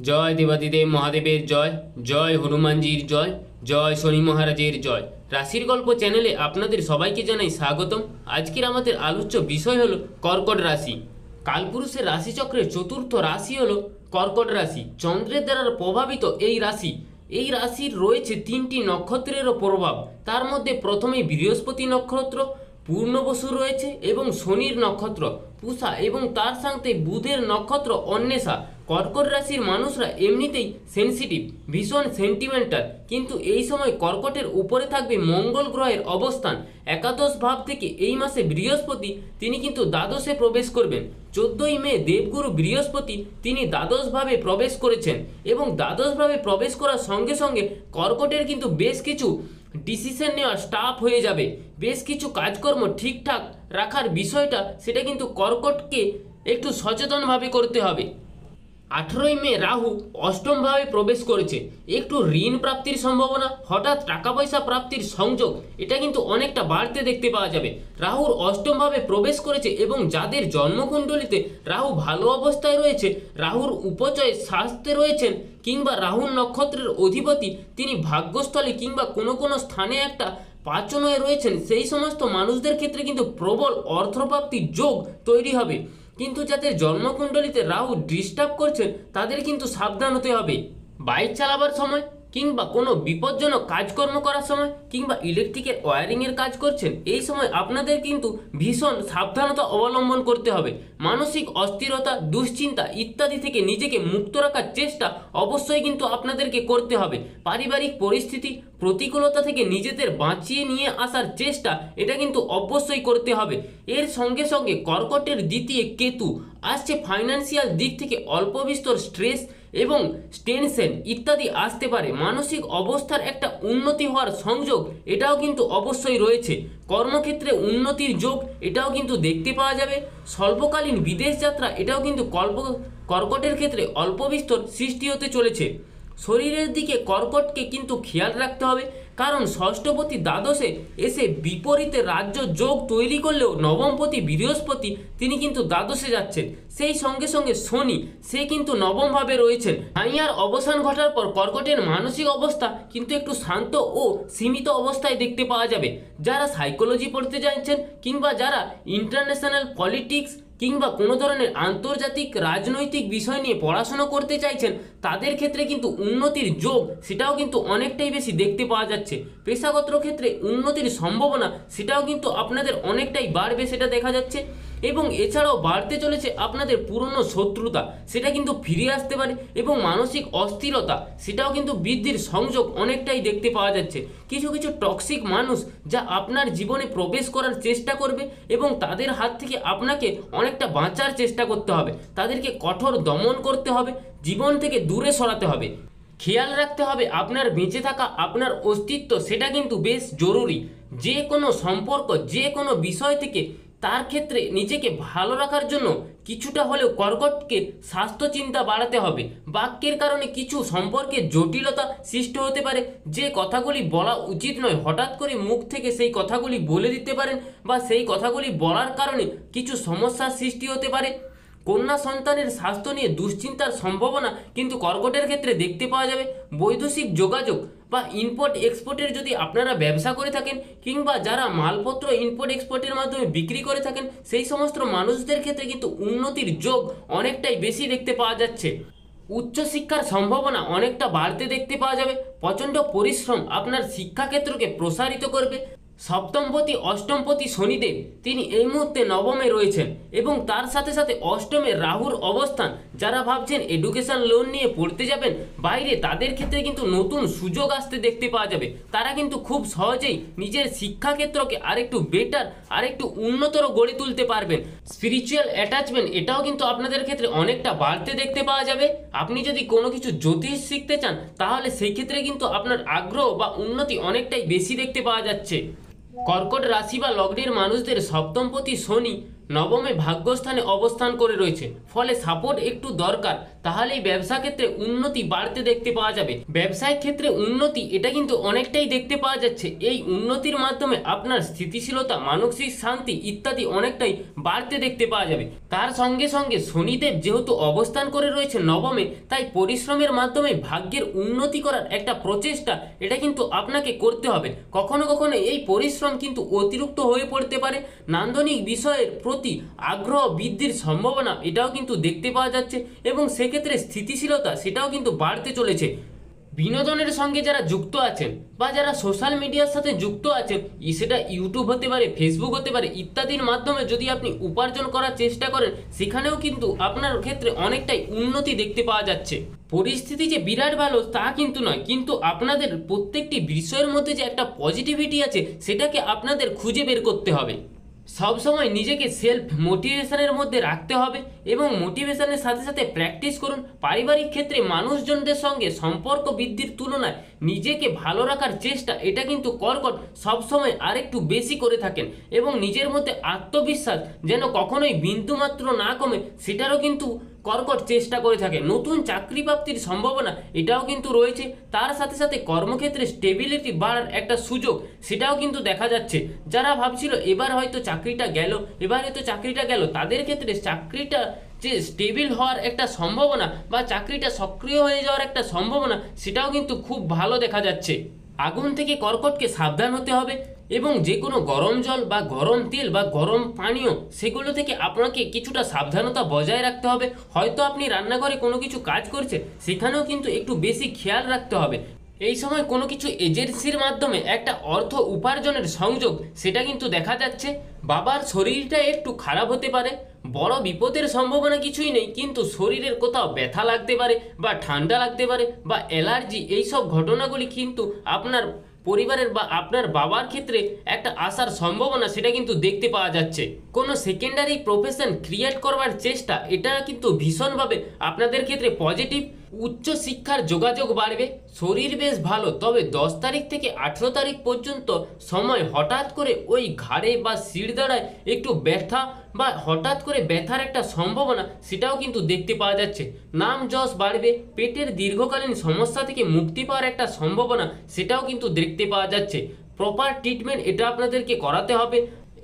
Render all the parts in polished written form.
জয় দেবাদিদেব মহাদেবের জয়, জয় হনুমানজির জয়, জয় শনি মহারাজের জয়। রাশির গল্প চ্যানেলে আপনাদের সবাইকে জানাই স্বাগতম। আজকের আমাদের আলোচ্য বিষয় হলো কর্কট রাশি। কালপুরুষের রাশিচক্রের চতুর্থ রাশি হলো কর্কট রাশি। চন্দ্রের দ্বারা প্রভাবিত এই রাশি। এই রাশির রয়েছে তিনটি নক্ষত্রেরও প্রভাব। তার মধ্যে প্রথমেই বৃহস্পতি নক্ষত্র, পূর্ণবসু রয়েছে এবং শনির নক্ষত্র পূষা এবং তার সাথে বুধের নক্ষত্র অন্বেষা। কর্কট রাশির মানুষরা এমনিতেই সেনসিটিভ, ভীষণ সেন্টিমেন্টাল, কিন্তু এই সময় কর্কটের উপরে থাকবে মঙ্গল গ্রহের অবস্থান। একাদশ ভাব থেকে এই মাসে বৃহস্পতি তিনি কিন্তু দ্বাদশে প্রবেশ করবেন। 14ই মে দেবগুরু বৃহস্পতি তিনি দ্বাদশ ভাবে প্রবেশ করেছেন এবং দ্বাদশ ভাবে প্রবেশ করার সঙ্গে সঙ্গে কর্কটের কিন্তু বেশ কিছু ডিসিশন নেওয়া স্টাফ হয়ে যাবে। বেশ কিছু কাজকর্ম ঠিকঠাক রাখার বিষয়টা সেটা কিন্তু কর্কটকে একটু সচেতনভাবে করতে হবে। 18ই মে রাহু অষ্টমভাবে প্রবেশ করেছে। একটু ঋণ প্রাপ্তির সম্ভাবনা, হঠাৎ টাকা পয়সা প্রাপ্তির সংযোগ এটা কিন্তু অনেকটা বাড়তে দেখতে পাওয়া যাবে। রাহুর অষ্টমভাবে প্রবেশ করেছে এবং যাদের জন্মকুণ্ডলিতে রাহু ভালো অবস্থায় রয়েছে, রাহুর উপচয় স্বাস্থ্যে রয়েছেন কিংবা রাহুর নক্ষত্রের অধিপতি তিনি ভাগ্যস্থলে কিংবা কোনো কোনো স্থানে একটা পাচনয়ে রয়েছেন, সেই সমস্ত মানুষদের ক্ষেত্রে কিন্তু প্রবল অর্থপ্রাপ্তির যোগ তৈরি হবে। কিন্তু যাদের জন্মকুণ্ডলিতে রাহু ডিস্টার্ব করছেন তাদের কিন্তু সাবধান হতে হবে। বাইক চালাবার সময় কিংবা কোনো বিপজ্জনক কাজকর্ম করার সময় কিংবা ইলেকট্রিকের ওয়্যারিংয়ের কাজ করছেন, এই সময় আপনাদের কিন্তু ভীষণ সাবধানতা অবলম্বন করতে হবে। মানসিক অস্থিরতা, দুশ্চিন্তা ইত্যাদি থেকে নিজেকে মুক্ত রাখার চেষ্টা অবশ্যই কিন্তু আপনাদেরকে করতে হবে। পারিবারিক পরিস্থিতি প্রতিকূলতা থেকে নিজেদের বাঁচিয়ে নিয়ে আসার চেষ্টা এটা কিন্তু অবশ্যই করতে হবে। এর সঙ্গে সঙ্গে কর্কটের দ্বিতীয় কেতু আসছে। ফাইন্যান্সিয়াল দিক থেকে অল্প বিস্তর স্ট্রেস এবং টেনশন ইত্যাদি আসতে পারে। মানসিক অবস্থার একটা উন্নতি হওয়ার সংযোগ এটাও কিন্তু অবশ্যই রয়েছে। কর্মক্ষেত্রে উন্নতির যোগ এটাও কিন্তু দেখতে পাওয়া যাবে। স্বল্পকালীন বিদেশ যাত্রা এটাও কিন্তু কর্কটের ক্ষেত্রে অল্প বিস্তর সৃষ্টি হতে চলেছে। শরীরের দিকে কর্কটকে কিন্তু খেয়াল রাখতে হবে, কারণ ষষ্ঠপতি দ্বাদশে এসে বিপরীতে রাজ্য যোগ তৈরি করলেও নবমপতি বৃহস্পতি তিনি কিন্তু দ্বাদশে যাচ্ছেন। সেই সঙ্গে সঙ্গে শনি সে কিন্তু নবমভাবে রয়েছেন। মাইয়ার অবসান ঘটার পর কর্কটের মানসিক অবস্থা কিন্তু একটু শান্ত ও সীমিত অবস্থায় দেখতে পাওয়া যাবে। যারা সাইকোলজি পড়তে চাইছেন কিংবা যারা ইন্টারন্যাশনাল পলিটিক্স কিংবা কোনো ধরনের আন্তর্জাতিক রাজনৈতিক বিষয় নিয়ে পড়াশোনা করতে চাইছেন, তাদের ক্ষেত্রে কিন্তু উন্নতির যোগ সেটাও কিন্তু অনেকটাই বেশি দেখতে পাওয়া যাচ্ছে। পেশাগত ক্ষেত্রে উন্নতির সম্ভাবনা সেটাও কিন্তু আপনাদের অনেকটাই বাড়বে সেটা দেখা যাচ্ছে। এবং এছাড়াও বাড়তে চলেছে আপনাদের পুরনো শত্রুতা, সেটা কিন্তু ফিরে আসতে পারে এবং মানসিক অস্থিরতা সেটাও কিন্তু বৃদ্ধির সংযোগ অনেকটাই দেখতে পাওয়া যাচ্ছে। কিছু কিছু টক্সিক মানুষ যা আপনার জীবনে প্রবেশ করার চেষ্টা করবে এবং তাদের হাত থেকে আপনাকে অনেকটা বাঁচার চেষ্টা করতে হবে। তাদেরকে কঠোর দমন করতে হবে, জীবন থেকে দূরে সরাতে হবে। খেয়াল রাখতে হবে আপনার বেঁচে থাকা, আপনার অস্তিত্ব সেটা কিন্তু বেশ জরুরি। যে কোনো সম্পর্ক, যে কোনো বিষয় থেকে তার ক্ষেত্রে নিজেকে ভালো রাখার জন্য কিছুটা হলেও কর্কটকে স্বাস্থ্য চিন্তা বাড়াতে হবে। বাক্যের কারণে কিছু সম্পর্কে জটিলতা সৃষ্টি হতে পারে। যে কথাগুলি বলা উচিত নয় হঠাৎ করে মুখ থেকে সেই কথাগুলি বলে দিতে পারেন বা সেই কথাগুলি বলার কারণে কিছু সমস্যার সৃষ্টি হতে পারে। কন্যা সন্তানের স্বাস্থ্য নিয়ে দুশ্চিন্তার সম্ভাবনা কিন্তু কর্কটের ক্ষেত্রে দেখতে পাওয়া যাবে। বৈদেশিক যোগাযোগ বা ইম্পোর্ট এক্সপোর্টের যদি আপনারা ব্যবসা করে থাকেন কিংবা যারা মালপত্র ইম্পোর্ট এক্সপোর্টের মাধ্যমে বিক্রি করে থাকেন, সেই সমস্ত মানুষদের ক্ষেত্রে কিন্তু উন্নতির যোগ অনেকটাই বেশি দেখতে পাওয়া যাচ্ছে। উচ্চশিক্ষার সম্ভাবনা অনেকটা বাড়তে দেখতে পাওয়া যাবে। প্রচণ্ড পরিশ্রম আপনার শিক্ষাক্ষেত্রকে প্রসারিত করবে। সপ্তমপতি অষ্টমপতি শনিদেব তিনি এই মুহূর্তে নবমে রয়েছেন এবং তার সাথে সাথে অষ্টমে রাহুর অবস্থান। যারা ভাবছেন এডুকেশন লোন নিয়ে পড়তে যাবেন বাইরে, তাদের ক্ষেত্রে কিন্তু নতুন সুযোগ আসতে দেখতে পাওয়া যাবে। তারা কিন্তু খুব সহজেই নিজের শিক্ষাক্ষেত্রকে আরেকটু বেটার, আরেকটু উন্নতর গড়ে তুলতে পারবেন। স্পিরিচুয়াল অ্যাটাচমেন্ট এটাও কিন্তু আপনাদের ক্ষেত্রে অনেকটা বাড়তে দেখতে পাওয়া যাবে। আপনি যদি কোনো কিছু জ্যোতিষ শিখতে চান তাহলে সেই ক্ষেত্রে কিন্তু আপনার আগ্রহ বা উন্নতি অনেকটাই বেশি দেখতে পাওয়া যাচ্ছে। কর্কট রাশি বা লগ্নের মানুষদের সপ্তমপতি শনি নবমে ভাগ্যস্থানে অবস্থান করে রয়েছে, ফলে সাপোর্ট একটু দরকার। তাহলেই ব্যবসা ক্ষেত্রে উন্নতি বাড়তে দেখতে পাওয়া যাবে। ব্যবসায়িক ক্ষেত্রে উন্নতি এটা কিন্তু অনেকটাই দেখতে পাওয়া যাচ্ছে। এই উন্নতির মাধ্যমে আপনার স্থিতিশীলতা, মানসিক শান্তি ইত্যাদি অনেকটাই বাড়তে দেখতে পাওয়া যাবে। তার সঙ্গে সঙ্গে শনিদেব যেহেতু অবস্থান করে রয়েছে নবমে, তাই পরিশ্রমের মাধ্যমে ভাগ্যের উন্নতি করার একটা প্রচেষ্টা এটা কিন্তু আপনাকে করতে হবে। কখনো কখনো এই পরিশ্রম কিন্তু অতিরিক্ত হয়ে পড়তে পারে। নান্দনিক বিষয়ের প্রতি আগ্রহ বৃদ্ধির সম্ভাবনা এটাও কিন্তু দেখতে পাওয়া যাচ্ছে এবং সেক্ষেত্রে স্থিতিশীলতা সেটাও কিন্তু বাড়তে চলেছে। বিনোদনের সঙ্গে যারা যুক্ত আছেন বা যারা সোশ্যাল মিডিয়ার সাথে যুক্ত আছেন, সেটা ইউটিউব হতে পারে, ফেসবুক হতে পারে ইত্যাদির মাধ্যমে যদি আপনি উপার্জন করার চেষ্টা করেন, সেখানেও কিন্তু আপনার ক্ষেত্রে অনেকটাই উন্নতি দেখতে পাওয়া যাচ্ছে। পরিস্থিতি যে বিরাট ভালো তা কিন্তু নয়, কিন্তু আপনাদের প্রত্যেকটি বিষয়ের মধ্যে যে একটা পজিটিভিটি আছে সেটাকে আপনাদের খুঁজে বের করতে হবে। সবসময় নিজেকে সেলফ মোটিভেশনের মধ্যে রাখতে হবে এবং মোটিভেশনের সাথে সাথে প্র্যাকটিস করুন। পারিবারিক ক্ষেত্রে মানুষজনদের সঙ্গে সম্পর্ক বৃদ্ধির তুলনায় নিজেকে ভালো রাখার চেষ্টা এটা কিন্তু কর্কট সবসময় আরেকটু বেশি করে থাকেন এবং নিজের মধ্যে আত্মবিশ্বাস যেন কখনোই বিন্দুমাত্র না কমে সেটারও কিন্তু কর্কট চেষ্টা করে থাকে। নতুন চাকরি প্রাপ্তির সম্ভাবনা এটাও কিন্তু রয়েছে। তার সাথে সাথে কর্মক্ষেত্রে স্টেবিলিটি বাড়ার একটা সুযোগ সেটাও কিন্তু দেখা যাচ্ছে। যারা ভাবছিল এবার হয়তো চাকরিটা গেল, তাদের ক্ষেত্রে চাকরিটা যে স্টেবিল হওয়ার একটা সম্ভাবনা বা চাকরিটা সক্রিয় হয়ে যাওয়ার একটা সম্ভাবনা সেটাও কিন্তু খুব ভালো দেখা যাচ্ছে। আগুন থেকে কর্কটকে সাবধান হতে হবে এবং যে কোনো গরম জল বা গরম তেল বা গরম পানীয় সেগুলো থেকে আপনাকে কিছুটা সাবধানতা বজায় রাখতে হবে। হয়তো আপনি রান্নাঘরে কোনো কিছু কাজ করছেন, সেখানেও কিন্তু একটু বেশি খেয়াল রাখতে হবে। এই সময় কোনো কিছু এজেন্সির মাধ্যমে একটা অর্থ উপার্জনের সংযোগ সেটা কিন্তু দেখা যাচ্ছে। বাবার শরীরটা একটু খারাপ হতে পারে, বড় বিপদের সম্ভাবনা কিছুই নেই, কিন্তু শরীরের কোথাও ব্যথা লাগতে পারে বা ঠান্ডা লাগতে পারে বা অ্যালার্জি, এইসব ঘটনাগুলি কিন্তু আপনার পরিবারের বা আপনার বাবার ক্ষেত্রে একটা আসার সম্ভাবনা সেটা কিন্তু দেখতে পাওয়া যাচ্ছে। কোনো সেকেন্ডারি প্রফেশন ক্রিয়েট করবার চেষ্টা এটা কিন্তু ভীষণভাবে আপনাদের ক্ষেত্রে পজিটিভ। উচ্চ শিক্ষার যোগাযোগ বাড়বে, শরীর বেশ ভালো, তবে 10 তারিখ থেকে 18 তারিখ পর্যন্ত সময় হঠাৎ করে ওই ঘাড়ে বা শিরদাঁড়ায় একটু ব্যথা বা হঠাৎ করে ব্যথার একটা সম্ভাবনা সেটাও কিন্তু দেখতে পাওয়া যাচ্ছে। নাম যশ বাড়বে, পেটের দীর্ঘকালীন সমস্যা থেকে মুক্তি পাওয়ার একটা সম্ভাবনা সেটাও কিন্তু দেখতে পাওয়া যাচ্ছে। প্রপার ট্রিটমেন্ট এটা আপনাদেরকে করাতে হবে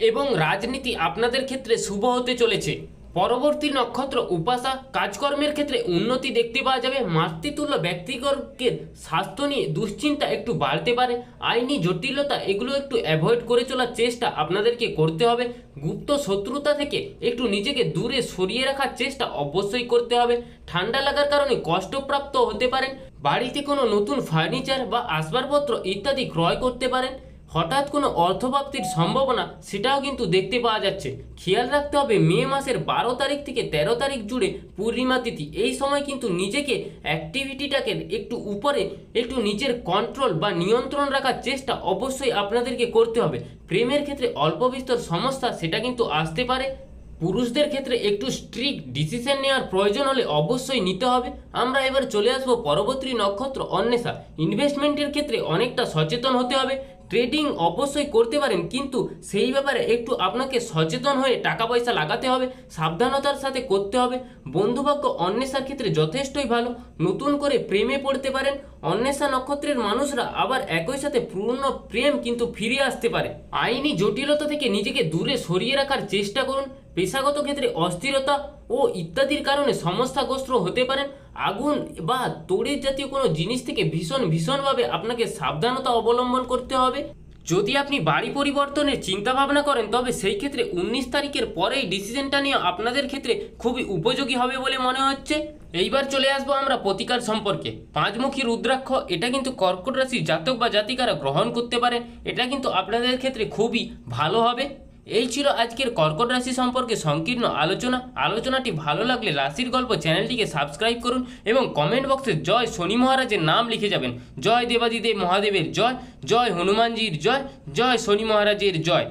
এবং রাজনীতি আপনাদের ক্ষেত্রে শুভ হতে চলেছে। পরবর্তী নক্ষত্র উপাসা, কাজকর্মের ক্ষেত্রে উন্নতি দেখতে পাওয়া যাবে। মাতৃতুল্য ব্যক্তিবর্গের স্বাস্থ্য নিয়ে দুশ্চিন্তা একটু বাড়তে পারে। আইনি জটিলতা এগুলো একটু অ্যাভয়েড করে চলার চেষ্টা আপনাদেরকে করতে হবে। গুপ্ত শত্রুতা থেকে একটু নিজেকে দূরে সরিয়ে রাখার চেষ্টা অবশ্যই করতে হবে। ঠান্ডা লাগার কারণে কষ্টপ্রাপ্ত হতে পারেন। বাড়িতে কোনো নতুন ফার্নিচার বা আসবাবপত্র ইত্যাদি ক্রয় করতে পারেন। হঠাৎ কোনো অর্থপ্রাপ্তির সম্ভাবনা সেটাও কিন্তু দেখতে পাওয়া যাচ্ছে। খেয়াল রাখতে হবে মে মাসের 12 তারিখ থেকে 13 তারিখ জুড়ে পূর্ণিমা তিথি। এই সময় কিন্তু নিজেকে অ্যাক্টিভিটিটাকে একটু নিজের কন্ট্রোল বা নিয়ন্ত্রণ রাখার চেষ্টা অবশ্যই আপনাদেরকে করতে হবে। প্রেমের ক্ষেত্রে অল্প বিস্তর সমস্যা সেটা কিন্তু আসতে পারে। পুরুষদের ক্ষেত্রে একটু স্ট্রিক্ট ডিসিশন নেওয়ার প্রয়োজন হলে অবশ্যই নিতে হবে। আমরা এবার চলে আসবো পরবর্তী নক্ষত্র অন্বেষা। ইনভেস্টমেন্টের ক্ষেত্রে অনেকটা সচেতন হতে হবে। ট্রেডিং অবশ্যই করতে পারেন, কিন্তু সেই ব্যাপারে একটু আপনাকে সচেতন হয়ে টাকা পয়সা লাগাতে হবে, সাবধানতার সাথে করতে হবে। বন্ধুভাগ্য অন্বেষার ক্ষেত্রে যথেষ্টই ভালো। নতুন করে প্রেমে পড়তে পারেন। অন্বেষা নক্ষত্রের মানুষরা আবার একই সাথে পূর্ণ প্রেম কিন্তু ফিরে আসতে পারে। আইনি জটিলতা থেকে নিজেকে দূরে সরিয়ে রাখার চেষ্টা করুন। পেশাগত ক্ষেত্রে অস্থিরতা ও ইত্যাদির কারণে সমস্যাগ্রস্ত হতে পারেন। আগুন বা তড়িৎ জাতীয় কোনো জিনিস থেকে ভীষণভাবে আপনাকে সাবধানতা অবলম্বন করতে হবে। যদি আপনি বাড়ি পরিবর্তনের চিন্তা ভাবনা করেন, তবে সেই ক্ষেত্রে 19 তারিখের পরেই ডিসিশনটা নিয়ে আপনাদের ক্ষেত্রে খুবই উপযোগী হবে বলে মনে হচ্ছে। এইবার চলে আসবো আমরা প্রতিকার সম্পর্কে। পাঁচমুখী রুদ্রাক্ষ এটা কিন্তু কর্কট রাশির জাতক বা জাতিকারা গ্রহণ করতে পারেন। এটা কিন্তু আপনাদের ক্ষেত্রে খুবই ভালো হবে। এই ছিল আজকের কর্কট রাশি সম্পর্কে সংকীর্ণ আলোচনাটি ভালো লাগলে রাশির গল্প চ্যানেলটিকে সাবস্ক্রাইব করুন এবং কমেন্ট বক্সে জয় শনি মহারাজের নাম লিখে যাবেন। জয় দেবাদিদেব মহাদেবের জয়, জয় হনুমানজির জয়, জয় শনি মহারাজের জয়।